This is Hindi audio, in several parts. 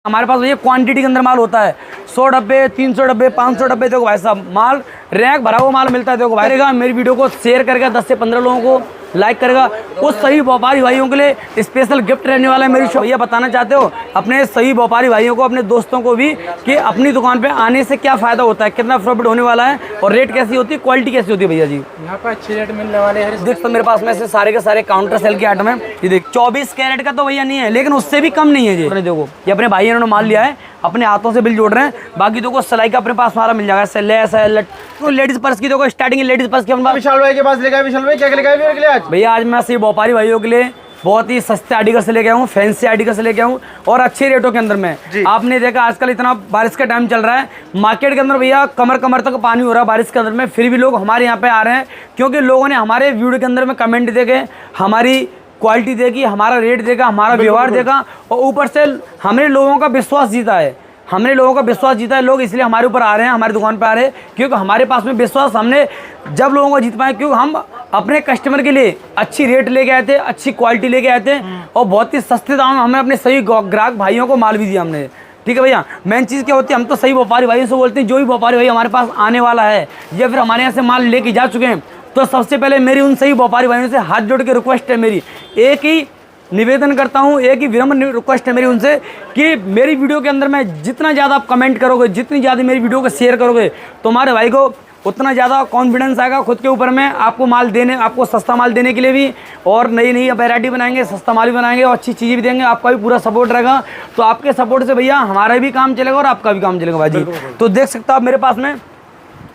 हमारे पास ये क्वांटिटी के अंदर माल होता है। 100 डब्बे, 300 डब्बे, 500 डब्बे, देखो भाई साहब माल रैक भरा हुआ माल मिलता है। देखो भाई मेरी वीडियो को शेयर करेगा 10 से 15 लोगों को लाइक करेगा, उस सही व्यापारी भाइयों के लिए स्पेशल गिफ्ट रहने वाला है मेरी शॉप। ये बताना चाहते हो अपने सही व्यापारी भाइयों को, अपने दोस्तों को भी कि अपनी दुकान पे आने से क्या फ़ायदा होता है, कितना प्रॉफिट होने वाला है और रेट कैसी होती है, क्वालिटी कैसी होती है भैया जी। यहाँ पर अच्छे रेट मिलने वाले हैं। देख तो मेरे पास में से सारे के सारे काउंटर सेल के आइटम है। ये देख 24 कैरेट का तो भैया नहीं है, लेकिन उससे भी कम नहीं है जी। देखो ये अपने भाई इन्होंने माल लिया है, अपने हाथों से बिल जोड़ रहे हैं। बाकी देखो सिलाई का अपने पास सारा मिल जाएगा, लेस है। तो लेडीज पर्स की देखो स्टार्टिंग लेडीज पर्स की अपने विशाल भाई के पास लेकर विशाल भाई क्या लेकर भैया आज मैं सही व्यापारी भाइयों के लिए बहुत ही सस्ते आर्टिकल से लेके आऊँ, फैंसी आर्टिकल से लेके आऊँ और अच्छे रेटों के अंदर में। आपने देखा आजकल इतना बारिश का टाइम चल रहा है, मार्केट के अंदर भैया कमर तक पानी हो रहा है बारिश के अंदर में, फिर भी लोग हमारे यहाँ पे आ रहे हैं क्योंकि लोगों ने हमारे वीडियो के अंदर में कमेंट देके हमारी क्वालिटी देखी, हमारा रेट देखा, हमारा व्यवहार देखा और ऊपर से हमने लोगों का विश्वास जीता है। हमने लोगों का विश्वास जीता है, लोग इसलिए हमारे ऊपर आ रहे हैं, हमारी दुकान पर आ रहे हैं क्योंकि हमारे पास में विश्वास हमने जब लोगों को जीत पाए, क्योंकि हम अपने कस्टमर के लिए अच्छी रेट लेके आए थे, अच्छी क्वालिटी लेके आए थे और बहुत ही सस्ते दाम में हमने अपने सही ग्राहक भाइयों को माल भी दिया हमने। ठीक है भैया, मेन चीज़ क्या होती है, हम तो सही व्यापारी भाइयों से बोलते हैं, जो भी व्यापारी भाई हमारे पास आने वाला है या फिर हमारे यहाँ से माल लेके जा चुके हैं, तो सबसे पहले मेरी उन सही व्यापारी भाइयों से हाथ जोड़ के रिक्वेस्ट है, मेरी एक ही निवेदन करता हूँ, एक ही विनम्र रिक्वेस्ट है मेरी उनसे कि मेरी वीडियो के अंदर में जितना ज़्यादा आप कमेंट करोगे, जितनी ज़्यादा मेरी वीडियो को शेयर करोगे, तो हमारे भाई को उतना ज़्यादा कॉन्फिडेंस आएगा खुद के ऊपर में, आपको माल देने, आपको सस्ता माल देने के लिए भी, और नई नई वैरायटी बनाएंगे, सस्ता माल भी बनाएंगे और अच्छी चीज़ें भी देंगे। आपका भी पूरा सपोर्ट रहेगा, तो आपके सपोर्ट से भैया हमारा भी काम चलेगा और आपका भी काम चलेगा भाई जी। तो देख सकते हो आप मेरे पास में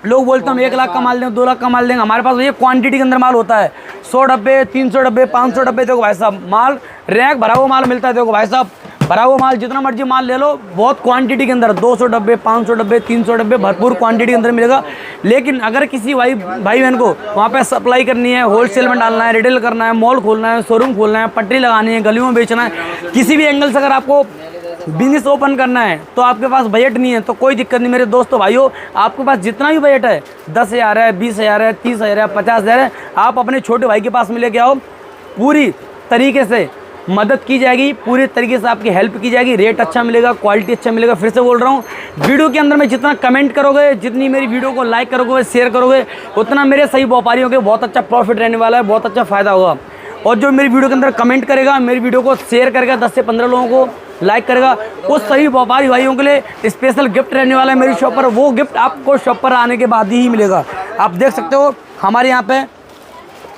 लोग बोलते हैं हम 1 लाख का माल देंगे, 2 लाख का माल देंगे, हमारे पास ये क्वांटिटी के अंदर माल होता है। 100 डब्बे, 300 डब्बे, 500 डब्बे, देखो भाई साहब माल रैक भरा हुआ माल मिलता है। देखो भाई साहब भरा हुआ माल जितना मर्जी माल ले लो, बहुत क्वांटिटी के अंदर 200 डब्बे, 500 डब्बे, 300 डब्बे, भरपूर क्वांटिटी के अंदर मिलेगा। लेकिन अगर किसी भाई बहन को वहाँ पे सप्लाई करनी है, होलसेल में डालना है, रिटेल करना है, मॉल खोलना है, शोरूम खोलना है, पटरी लगानी है, गलियों में बेचना है, किसी भी एंगल से अगर आपको बिजनेस ओपन करना है तो आपके पास बजट नहीं है तो कोई दिक्कत नहीं मेरे दोस्तों भाइयों, आपके पास जितना भी बजट है 10,000 है, 20,000 है, 30,000 है, 50,000 है, आप अपने छोटे भाई के पास में लेके आओ, पूरी तरीके से मदद की जाएगी, पूरी तरीके से आपकी हेल्प की जाएगी, रेट अच्छा मिलेगा, क्वालिटी अच्छा मिलेगा। फिर से बोल रहा हूँ, वीडियो के अंदर में जितना कमेंट करोगे, जितनी मेरी वीडियो को लाइक करोगे, शेयर करोगे, उतना मेरे सही व्यापारियों के बहुत अच्छा प्रॉफिट रहने वाला है, बहुत अच्छा फ़ायदा होगा। और जो मेरी वीडियो के अंदर कमेंट करेगा, मेरी वीडियो को शेयर करेगा, 10 से 15 लोगों को लाइक करेगा, उस सही व्यापारी भाइयों के लिए स्पेशल गिफ्ट रहने वाला है मेरी शॉप पर। वो गिफ्ट आपको शॉप पर आने के बाद ही मिलेगा। आप देख सकते हो हमारे यहाँ पे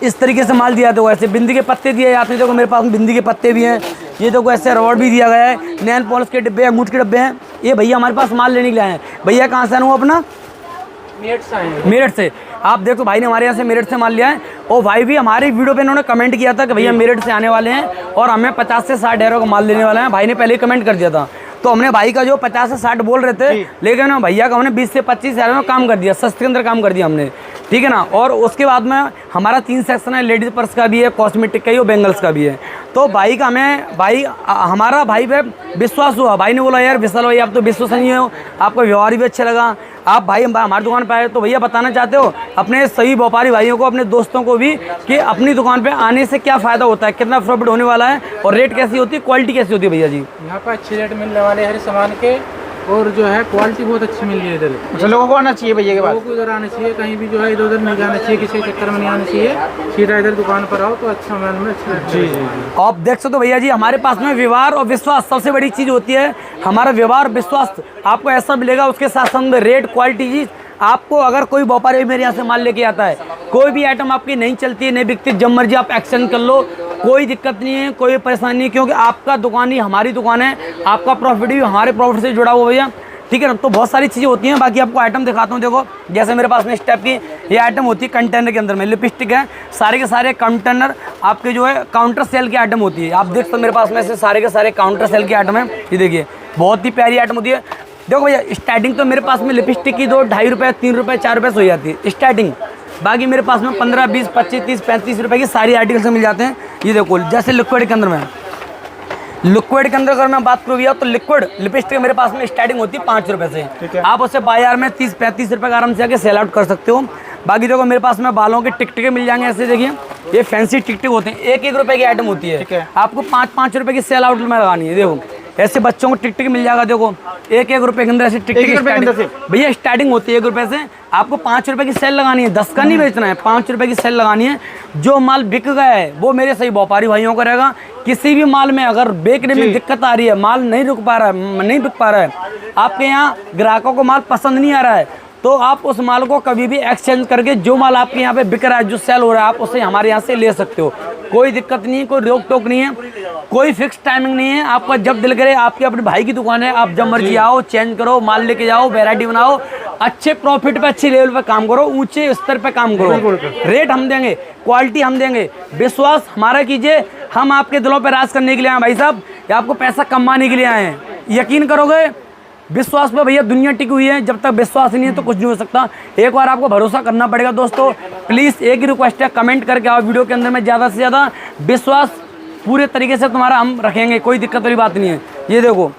इस तरीके से माल दिया जाता है, ऐसे बिंदी के पत्ते दिए जाते हैं। देखो मेरे पास बिंदी के पत्ते भी हैं, ये देखो ऐसे रॉड भी दिया गया है, नेल पॉलिश के डिब्बे, अंगूठ के डिब्बे हैं। ये भैया हमारे पास माल लेने के लिए आए हैं। भैया कहाँ से आना हुआ अपना? मेरठ से। आप देखो भाई ने हमारे यहाँ से मेरठ से माल लिया है और भाई भी हमारी वीडियो पे इन्होंने कमेंट किया था कि भैया मेरठ से आने वाले हैं और हमें 50 से 60 ढेरों का माल लेने वाला है। भाई ने पहले ही कमेंट कर दिया था, तो हमने भाई का जो 50 से 60 बोल रहे थे, लेकिन भैया का हमने 20 से 25 हज़ार में काम कर दिया, सस्ते के अंदर काम कर दिया हमने, ठीक है ना। और उसके बाद में हमारा 3 सेक्शन है, लेडीज़ पर्स का भी है, कॉस्मेटिक का ही और बेंगल्स का भी है। तो भाई का हमारा भाई पे विश्वास हुआ, भाई ने बोला यार विशाल भाई आप तो विश्वसनीय हो, आपका व्यवहार भी अच्छा लगा, आप भाई हमारी दुकान पे आए। तो भैया बताना चाहते हो अपने सही व्यापारी भाइयों को, अपने दोस्तों को भी कि अपनी दुकान पे आने से क्या फ़ायदा होता है, कितना प्रॉफिट होने वाला है और रेट कैसी होती है, क्वालिटी कैसी होती है भैया जी। यहाँ पर अच्छे रेट मिलने वाले हर सामान के और जो है क्वालिटी बहुत अच्छी मिल रही है इधर। अच्छा लोगों को आना चाहिए भैया के पास, लोगों को इधर आना चाहिए, कहीं भी जो है इधर उधर नहीं जाना चाहिए, किसी चक्कर में नहीं आना चाहिए, सीधा इधर दुकान पर आओ तो अच्छा माल में अच्छा। जी। आप देख सकते हो भैया जी हमारे पास में व्यवहार और विश्वास सबसे बड़ी चीज़ होती है। हमारा व्यवहार विश्वास आपको ऐसा मिलेगा, उसके साथ साथ रेट क्वालिटी जी आपको। अगर कोई व्यापारी मेरे यहाँ से माल लेके आता है, कोई भी आइटम आपकी नहीं चलती है, नहीं बिकती, जब मर्जी आप एक्सचेंज कर लो, कोई दिक्कत नहीं है, कोई परेशानी नहीं, क्योंकि आपका दुकान ही हमारी दुकान है, आपका प्रॉफिट भी हमारे प्रॉफिट से जुड़ा हुआ भैया, ठीक है ना। तो बहुत सारी चीज़ें होती हैं, बाकी आपको आइटम दिखाता हूँ। देखो जैसे मेरे पास में इस टाइप की ये आइटम होती है, कंटेनर के अंदर में लिपस्टिक है, सारे के सारे कंटेनर आपके जो है काउंटर सेल की आइटम होती है। आप देख सकते हो मेरे पास में से सारे के सारे काउंटर सेल की आइटम है। ये देखिए बहुत ही प्यारी आइटम होती है। देखो भैया स्टार्टिंग तो मेरे पास में लिपस्टिक की 2-2.5 रुपये, 3 रुपये, 4 रुपये से हो जाती है स्टार्टिंग। बाकी मेरे पास में 15, 20, 25, 30, 35 रुपये की सारी आर्टिकल्स मिल जाते हैं। ये देखो जैसे लिक्विड के अंदर में, लिक्विड के अंदर अगर मैं बात करूँ भैया तो लिक्विड लिपस्टिक मेरे पास में स्टार्टिंग होती है 5 रुपये से। आप उससे बाजार में 30-35 रुपये का आराम से आके सेल आउट कर सकते हो। बाकी देखो मेरे पास में बालों के टिकटिके मिल जाएंगे, ऐसे देखिए ये फैंसी टिकटिक होते हैं, 1-1 रुपये की आइटम होती है, आपको 5-5 रुपये की सेल आउट में लगानी है। देखो ऐसे बच्चों को टिक टिक मिल जाएगा। देखो 1-1 रुपए के अंदर ऐसे टिक टिक भैया स्टार्टिंग होती है 1 रुपए से। आपको 5 रुपए की सेल लगानी है, 10 का नहीं बेचना है, 5 रुपए की सेल लगानी है। जो माल बिक गया है वो मेरे सही व्यापारी भाइयों का रहेगा। किसी भी माल में अगर बेचने में दिक्कत आ रही है, माल नहीं रुक पा रहा है, नहीं बिक पा रहा है, आपके यहाँ ग्राहकों को माल पसंद नहीं आ रहा है, तो आप उस माल को कभी भी एक्सचेंज करके जो माल आपके यहाँ पे बिक रहा है, जो सेल हो रहा है, आप उसे हमारे यहाँ से ले सकते हो। कोई दिक्कत नहीं है, कोई रोक टोक नहीं है, कोई फिक्स टाइमिंग नहीं है। आपका जब दिल करे, आपके अपने भाई की दुकान है, आप जब मर्जी आओ, चेंज करो, माल लेके जाओ, वैरायटी बनाओ, अच्छे प्रॉफिट पे, अच्छे लेवल पे काम करो, ऊंचे स्तर पे काम करो। रेट हम देंगे, क्वालिटी हम देंगे, विश्वास हमारा कीजिए। हम आपके दिलों पे राज करने के लिए आए भाई साहब, या आपको पैसा कमाने के लिए आए हैं। यकीन करोगे विश्वास पे भैया दुनिया टिकी हुई है। जब तक विश्वास नहीं है तो कुछ नहीं हो सकता। एक बार आपको भरोसा करना पड़ेगा दोस्तों। प्लीज़ एक ही रिक्वेस्ट है, कमेंट करके आओ वीडियो के अंदर में, ज़्यादा से ज़्यादा विश्वास पूरे तरीके से तुम्हारा हम रखेंगे, कोई दिक्कत वाली बात नहीं है। ये देखो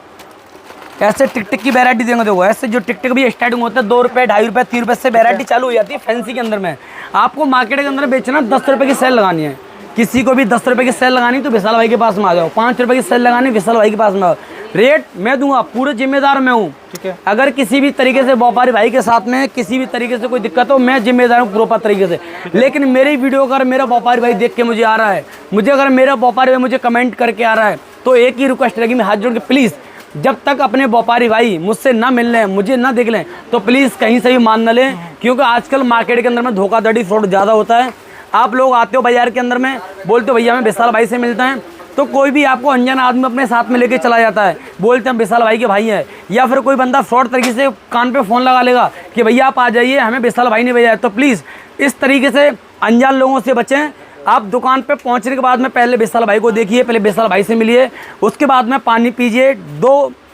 ऐसे टिक टिक की वैरायटी देंगे। देखो ऐसे जो टिक टिक भी स्टार्टिंग होता है 2 रुपये, 2.5 रुपये, 3 रुपये से वैरायटी चालू हो जाती है फैंसी के अंदर में। आपको मार्केट के अंदर बेचना 10 रुपये की सेल लगानी है, किसी को भी 10 रुपये की सेल लगानी तो विशाल भाई के पास में आ जाओ। 5 रुपये की सेल लगानी विशाल भाई के पास में आओ। रेट मैं दूंगा, पूरे जिम्मेदार मैं हूँ। ठीक है। अगर किसी भी तरीके से व्यापारी भाई के साथ में किसी भी तरीके से कोई दिक्कत हो, मैं जिम्मेदार हूँ प्रॉपर तरीके से। लेकिन मेरी वीडियो अगर मेरा व्यापारी भाई देख के मुझे आ रहा है, मुझे अगर मेरा व्यापारी भाई मुझे कमेंट करके आ रहा है, तो एक ही रिक्वेस्ट रहेगी, मैं हाथ जोड़ के प्लीज़, जब तक अपने व्यापारी भाई मुझसे ना मिल लें, मुझे ना देख लें, तो प्लीज़ कहीं से भी मान न लें, क्योंकि आजकल मार्केट के अंदर में धोखाधड़ी फ्रॉड ज़्यादा होता है। आप लोग आते हो बाजार के अंदर में, बोलते हो भैया हमें विशाल भाई से मिलता है, तो कोई भी आपको अनजान आदमी अपने साथ में लेके चला जाता है, बोलते हैं विशाल भाई के भाई हैं, या फिर कोई बंदा फ्रॉड तरीके से कान पे फ़ोन लगा लेगा कि भैया आप आ जाइए, हमें विशाल भाई ने भेजा है। तो प्लीज़ इस तरीके से अनजान लोगों से बचें। आप दुकान पे पहुंचने के बाद में पहले विशाल भाई को देखिए, पहले विशाल भाई से मिलिए, उसके बाद में पानी पीजिए,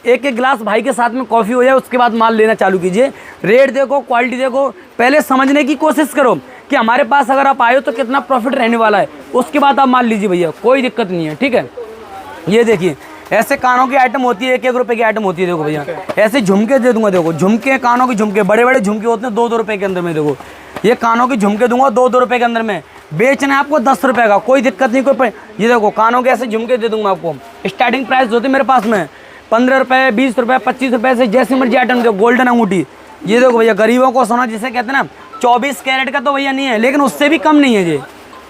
एक गिलास भाई के साथ में कॉफ़ी हो जाए, उसके बाद माल लेना चालू कीजिए। रेट देखो, क्वालिटी देखो, पहले समझने की कोशिश करो कि हमारे पास अगर आप आए हो तो कितना प्रॉफिट रहने वाला है, उसके बाद आप माल लीजिए भैया, कोई दिक्कत नहीं है। ठीक है। ये देखिए ऐसे कानों की आइटम होती है, 1-1 रुपये की आइटम होती है। देखो भैया ऐसे झुमके दे दूंगा। देखो झुमके, कानों के झुमके, बड़े बड़े झुमके होते हैं 2-2 रुपये के अंदर में। देखो ये कानों के झुमके दूंगा 2-2 रुपये के अंदर में, बेचना है आपको 10 रुपये का, कोई दिक्कत नहीं। कोई ये देखो कानों के ऐसे झुमके दे दूंगा आपको। स्टार्टिंग प्राइस होती है मेरे पास में 15 रुपये, 20 रुपये, 25 रुपये से जैसे मर्जी आइटम। देखो गोल्डन अंगूठी, ये देखो भैया गरीबों को सोना जिसे कहते हैं ना, 24 कैरेट का तो भैया नहीं है, लेकिन उससे भी कम नहीं है। ये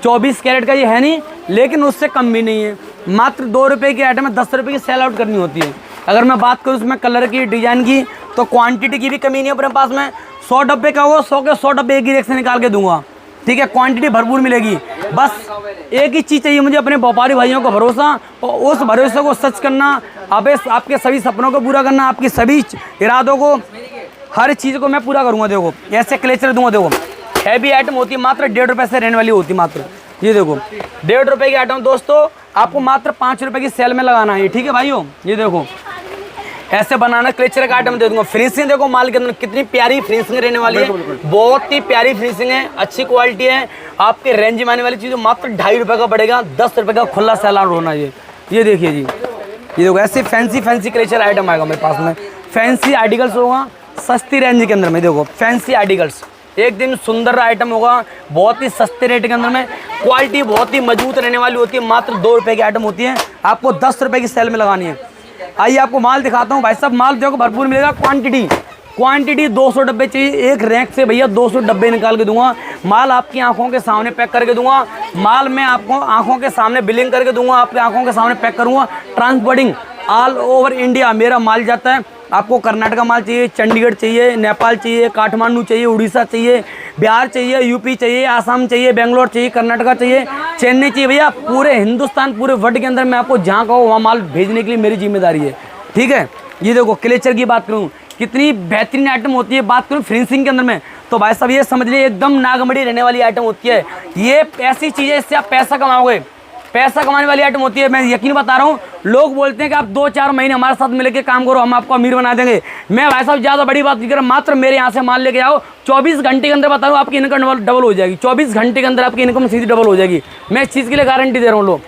24 कैरेट का ये है नहीं, लेकिन उससे कम भी नहीं है। मात्र 2 रुपये की आइटम में 10 रुपये की सेल आउट करनी होती है। अगर मैं बात करूँ उसमें कलर की, डिजाइन की, तो क्वांटिटी की भी कमी नहीं है अपने पास में। 100 डब्बे का होगा, 100 के 100 डब्बे एक ही रेक से निकाल के दूंगा। ठीक है, क्वांटिटी भरपूर मिलेगी। बस एक ही चीज़ चाहिए मुझे, अपने व्यापारी भाइयों का भरोसा, और उस भरोसे को सच करना, आपके सभी सपनों को पूरा करना, आपकी सभी इरादों को, हर चीज़ को मैं पूरा करूँगा। देखो ऐसे क्लेचर दूंगा। देखो हैवी आइटम होती है, मात्र 1.5 रुपये से रहने वाली होती है मात्र। ये देखो 1.5 रुपये की आइटम दोस्तों, आपको मात्र 5 रुपये की सेल में लगाना है। ठीक है भाइयों, ये देखो ऐसे बनाना क्लेचर का आइटम दे दूंगा। फिनिशिंग देखो माल के अंदर कितनी प्यारी फिनिशिंग रहने वाली है, बहुत ही प्यारी फिनिशिंग है, अच्छी क्वालिटी है। आपके रेंज में आने वाली चीज़ मात्र 2.5 रुपये का पड़ेगा, 10 रुपये का खुला सेल आउट होना। ये देखिए जी, ये देखो ऐसे फैंसी क्लेचर आइटम आएगा मेरे पास में। फैंसी आर्टिकल्स होगा सस्ती रेंज के अंदर में। देखो फैंसी आर्टिकल्स एक दिन सुंदर आइटम होगा, बहुत ही सस्ते रेट के अंदर में, क्वालिटी बहुत ही मजबूत रहने वाली होती है। मात्र 2 रुपये की आइटम होती है, आपको 10 रुपये की सेल में लगानी है। आइए आपको माल दिखाता हूँ भाई साहब, माल देखो भरपूर मिलेगा। क्वांटिटी 200 डब्बे चाहिए, एक रैक से भैया 200 डब्बे निकाल के दूंगा। माल आपकी आंखों के सामने पैक करके दूंगा। माल मैं आपको आंखों के सामने बिलिंग करके दूंगा, आपकी आंखों के सामने पैक करूंगा। ट्रांसपोर्टिंग ऑल ओवर इंडिया मेरा माल जाता है। आपको कर्नाटका माल चाहिए, चंडीगढ़ चाहिए, नेपाल चाहिए, काठमांडू चाहिए, उड़ीसा चाहिए, बिहार चाहिए, यूपी चाहिए, आसाम चाहिए, बेंगलोर चाहिए, कर्नाटका चाहिए, चेन्नई चाहिए, भैया पूरे हिंदुस्तान, पूरे वर्ल्ड के अंदर मैं आपको जहाँ कहो वहाँ माल भेजने के लिए मेरी जिम्मेदारी है। ठीक है। ये देखो क्लेचर की बात करूँ, कितनी बेहतरीन आइटम होती है। बात करूँ फिनिशिंग के अंदर में, तो भाई साहब ये समझ लीजिए एकदम नागमड़ी रहने वाली आइटम होती है। ये ऐसी चीज़ है इससे आप पैसा कमाओगे, पैसा कमाने वाली आइटम होती है। मैं यकीन बता रहा हूँ, लोग बोलते हैं कि आप 2-4 महीने हमारे साथ मिलकर काम करो, हम आपको अमीर बना देंगे। मैं भाई साहब ज़्यादा बड़ी बात नहीं कर रहा, मात्र मेरे यहाँ से माल लेके आओ, 24 घंटे के अंदर बता रहा हूँ आपकी इनकम डबल हो जाएगी। 24 घंटे के अंदर आपकी इनकम सीधी डबल हो जाएगी, मैं इस चीज़ के लिए गारंटी दे रहा हूँ। लोग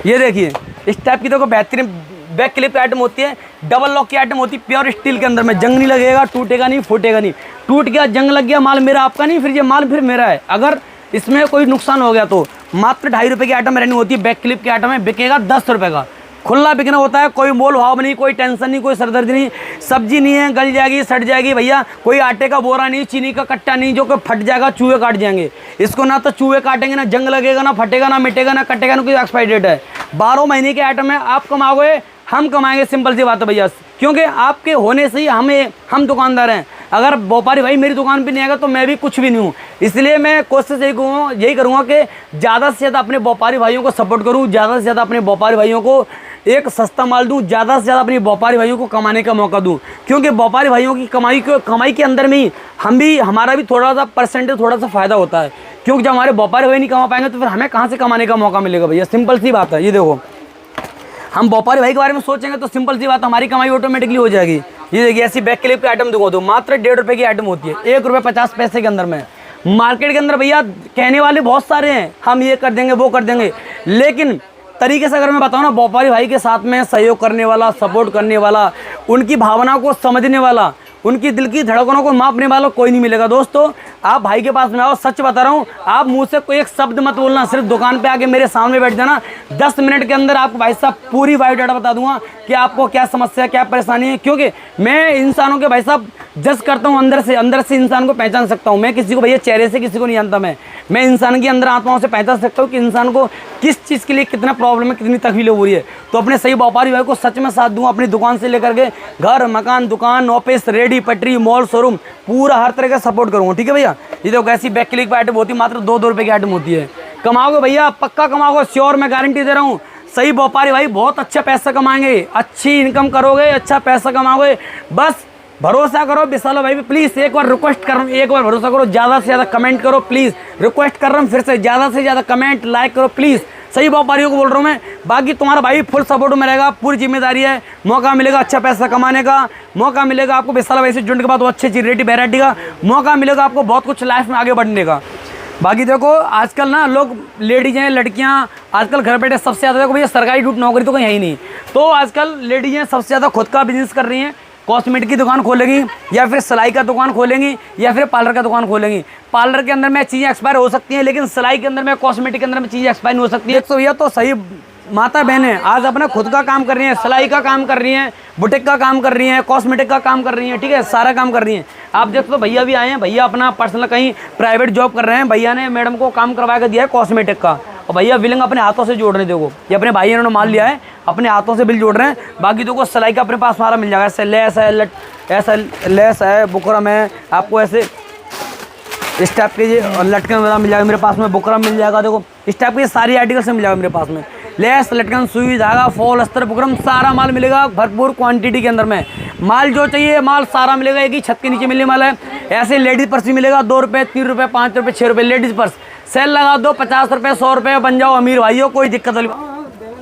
ये देखिए इस टाइप की देखो बेहतरीन बैक क्लिप की आइटम होती है, डबल लॉक की आइटम होती है, प्योर स्टील के अंदर में। जंग नहीं लगेगा, टूटेगा नहीं, फूटेगा नहीं। टूट गया, जंग लग गया, माल मेरा आपका नहीं, फिर ये माल फिर मेरा है। अगर इसमें कोई नुकसान हो गया तो मात्र 2.5 रुपये की आइटम रहनी होती है। बैक क्लिप की आइटम है, बिकेगा 10 रुपये का। खुला बिकना होता है, कोई मोल भाव नहीं, कोई टेंशन नहीं, कोई सरदर्दी नहीं। सब्जी नहीं है गल जाएगी सड़ जाएगी भैया, कोई आटे का बोरा नहीं, चीनी का कट्टा नहीं जो कि फट जाएगा, चूहे काट जाएंगे इसको। ना तो चूहे काटेंगे, ना जंग लगेगा, ना फटेगा, ना मिटेगा, ना कटेगा, ना कोई एक्सपायरी डेट है। 12 महीने के आइटम है, आप कमाओगे हम कमाएंगे, सिंपल सी बात है भैया। क्योंकि आपके होने से ही हम दुकानदार हैं। अगर व्यापारी भाई मेरी दुकान पे नहीं आएगा तो मैं भी कुछ भी नहीं हूँ। इसलिए मैं कोशिश यही करूँगा कि ज़्यादा से ज़्यादा अपने व्यापारी भाइयों को सपोर्ट करूँ, ज़्यादा से ज़्यादा अपने व्यापारी भाइयों को एक सस्ता माल दूँ, ज़्यादा से ज़्यादा अपने व्यापारी भाइयों को कमाने का मौका दूँ। क्योंकि व्यापारी भाइयों की कमाई के अंदर में ही हमारा भी थोड़ा सा परसेंटेज, थोड़ा सा फ़ायदा होता है। क्योंकि जब हमारे व्यापारी भाई नहीं कमा पाएंगे तो फिर हमें कहाँ से कमाने का मौका मिलेगा भैया, सिंपल सी बात है। ये देखो, हम व्यापारी भाई के बारे में सोचेंगे तो सिंपल सी बात, हमारी कमाई ऑटोमेटिकली हो जाएगी। ये देखिए, ऐसी बैक क्लिप की आइटम दिखा दो, मात्र 1.5 रुपये की आइटम होती है, 1 रुपये 50 पैसे के अंदर में। मार्केट के अंदर भैया कहने वाले बहुत सारे हैं, हम ये कर देंगे वो कर देंगे, लेकिन तरीके से अगर मैं बताऊँ ना, व्यापारी भाई के साथ में सहयोग करने वाला, सपोर्ट करने वाला, उनकी भावनाओं को समझने वाला, उनकी दिल की धड़कनों को मापने वाला कोई नहीं मिलेगा। दोस्तों आप भाई के पास में आओ, सच बता रहा हूँ, आप मुँह से कोई एक शब्द मत बोलना, सिर्फ दुकान पे आके मेरे सामने बैठ जाना। 10 मिनट के अंदर आपको भाई साहब पूरी बायोडाटा बता दूंगा कि आपको क्या समस्या, क्या परेशानी है। क्योंकि मैं इंसानों के भाई साहब जज करता हूँ, अंदर से इंसान को पहचान सकता हूँ। मैं किसी को भैया चेहरे से किसी को नहीं जानता, मैं इंसान के अंदर आत्माओं से पहचान सकता हूँ कि इंसान को किस चीज़ के लिए कितना प्रॉब्लम है, कितनी तकलीफ हो रही है। तो अपने सही व्यापारी भाई को सच में साथ दूँ, अपनी दुकान से लेकर के घर, मकान, दुकान, ऑफिस, रेडी, पटरी, मॉल, शोरूम, पूरा हर तरह का सपोर्ट करूँगा। ठीक है भैया। ये देखो ऐसी बैक क्लिक की आइटम होती है, मात्र 2 रुपये की आइटम होती है। कमाओगे भैया, पक्का कमाओगे, श्योर, मैं गारंटी दे रहा हूँ। सही व्यापारी भाई बहुत अच्छा पैसा कमाएंगे, अच्छी इनकम करोगे, अच्छा पैसा कमाओगे। बस भरोसा करो विशाल भाई पे, प्लीज़ एक बार रिक्वेस्ट कर रहा हूँ, एक बार भरोसा करो, ज़्यादा से ज़्यादा कमेंट करो प्लीज़, रिक्वेस्ट कर रहा हूँ फिर से, ज़्यादा से ज़्यादा कमेंट लाइक करो प्लीज़। सही व्यापारियों को बोल रहा हूँ मैं। बाकी तुम्हारा भाई फुल सपोर्ट में रहेगा, पूरी जिम्मेदारी है। मौका मिलेगा अच्छा पैसा कमाने का, मौका मिलेगा आपको विशाल भाई से जुड़ने के बाद अच्छी अच्छी रेडी वैरायटी का मौका मिलेगा, आपको बहुत कुछ लाइफ में आगे बढ़ने का। बाकी देखो आजकल ना लोग, लेडीज हैं, लड़कियां आजकल घर बैठे सबसे ज़्यादा, देखो भैया सरकारी नौकरी तो कहीं है ही नहीं, तो आजकल लेडीज हैं सबसे ज़्यादा खुद का बिजनेस कर रही हैं। कॉस्मेटिक की दुकान खोलेंगी, या फिर सिलाई का दुकान खोलेंगी, या फिर पार्लर का दुकान खोलेंगी। पार्लर के अंदर में चीज़ें एक्सपायर हो सकती हैं, लेकिन सिलाई के अंदर में, कॉस्मेटिक के अंदर में चीज़ें एक्सपायर नहीं हो सकती है। तो भैया तो सही माता बहनें आज अपना खुद का काम कर रही हैं, सिलाई का काम कर रही हैं, बुटीक का काम कर रही हैं, कॉस्मेटिक का काम कर रही हैं, ठीक है, सारा काम कर रही हैं। आप देखो तो भैया भी आए हैं, भैया अपना पर्सनल कहीं प्राइवेट जॉब कर रहे हैं, भैया ने मैडम को काम करवा कर दिया है कॉस्मेटिक का, और भैया बिलिंग अपने हाथों से जोड़ रहे। देखो ये अपने भाई इन्होंने माल लिया है, अपने हाथों से बिल जोड़ रहे हैं। बाकी देखो सिलाई का अपने पास सारा मिल जाएगा, ऐसे लेस है, ऐसा लेस है, बुकरम है, आपको ऐसे इस टाइप के ये लटकन वगैरह मिल जाएगा मेरे पास में, बुकरम मिल जाएगा। देखो इस टाइप के सारी आर्टिकल से मिल जाएगा मेरे पास में, लेस, लटकन, सुई, धागा, फॉल, अस्तर, बुकरम, सारा माल मिलेगा भरपूर क्वांटिटी के अंदर में। माल जो चाहिए माल सारा मिलेगा, एक ही छत के नीचे मिलने वाला है। ऐसे लेडीज़ पर्स भी मिलेगा, 2 रुपये, 3 रुपये, 5 रुपये, 6 रुपये लेडीज़ पर्स। सेल लगा दो, 50 रुपये, 100 रुपये, बन जाओ अमीर भाइयों, कोई दिक्कत वाली।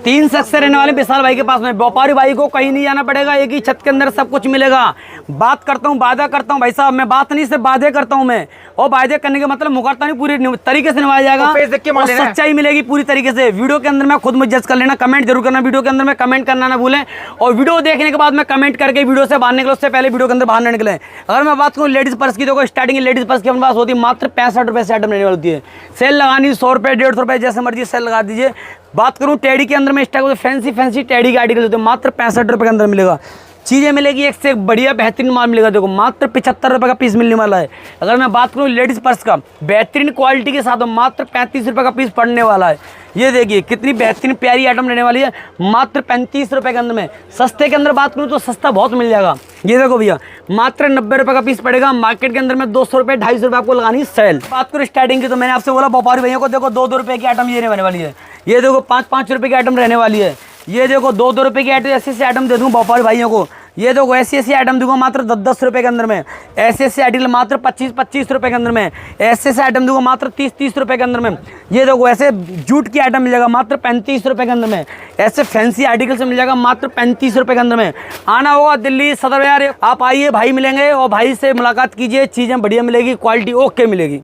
3 शख्स रहने वाले विशाल भाई के पास में, व्यापारी भाई को कहीं नहीं जाना पड़ेगा, एक ही छत के अंदर सब कुछ मिलेगा। बात करता हूँ, वादा करता हूँ भाई साहब, मैं बात नहीं सिर्फ वादे करता हूँ मैं, और वादे करने का मतलब मुकरता नहीं, पूरी तरीके से निभाया जाएगा, और सच्चाई मिलेगी पूरी तरीके से। वीडियो के अंदर में खुद मुझे जज कर लेना, कमेंट जरूर करना, वीडियो के अंदर में कमेंट करना ना भूलें, और वीडियो देखने के बाद में कमेंट करके वीडियो से बाहर निकले, उससे पहले वीडियो के अंदर बाहर न निकले। अगर मैं बात करूँ लेडीज़ पर्स की, देखो स्टार्टिंग लेडीज़ पर्स की अपने पास होती है मात्र 65 रुपये से आइटम रहने वाली होती है। सेल लगानी 100 रुपये, 150 रुपये, जैसे मर्जी सेल लगा दीजिए। बात करूँ टेडी के अंदर में, इस टाइप फैंसी टेडी के आर्टिकल होते हैं, मात्र 65 रुपये के अंदर मिलेगा। चीज़ें मिलेगी एक से एक बढ़िया बेहतरीन माल मिलेगा। देखो मात्र 75 रुपये का पीस मिलने वाला है। अगर मैं बात करूँ लेडीज़ पर्स का, बेहतरीन क्वालिटी के साथ मात्र 35 रुपये का पीस पड़ने वाला है। ये देखिए कितनी बेहतरीन प्यारी आइटम रहने वाली है, मात्र 35 रुपये के अंदर में। सस्ते के अंदर बात करूँ तो सस्ता बहुत मिल जाएगा। ये देखो भैया मात्र 90 रुपये का पीस पड़ेगा। मार्केट के अंदर में 200 रुपये, 250 रुपये आपको लगानी सेल। बात करूँ स्टार्टिंग की, तो मैंने आपसे बोला व्यापारी भैया को देखो 2-2 रुपये की आइटम ये रहने वाली है। ये देखो 5-5 रुपये की आइटम रहने वाली है। ये देखो 2-2 रुपये की आइटम, ऐसी आइटम दे दूँ व्यापारी भाइयों को। ये देखो ऐसी आइटम दूंगा मात्र 10-10 रुपये के अंदर में। ऐसे आइटम मात्र 25-25 रुपये के अंदर में। ऐसे आइटम दूंगा मात्र 30-30 रुपये के अंदर में। ये देखो ऐसे जूट की आइटम मिल जाएगा मात्र 35 रुपये के अंदर में। ऐसे फैंसी आर्टिकल से मिल जाएगा मात्र 35 रुपये के अंदर में। आना होगा दिल्ली सदर बाजार, आप आइए, भाई मिलेंगे और भाई से मुलाकात कीजिए, चीज़ें बढ़िया मिलेगी, क्वालिटी ओके मिलेगी।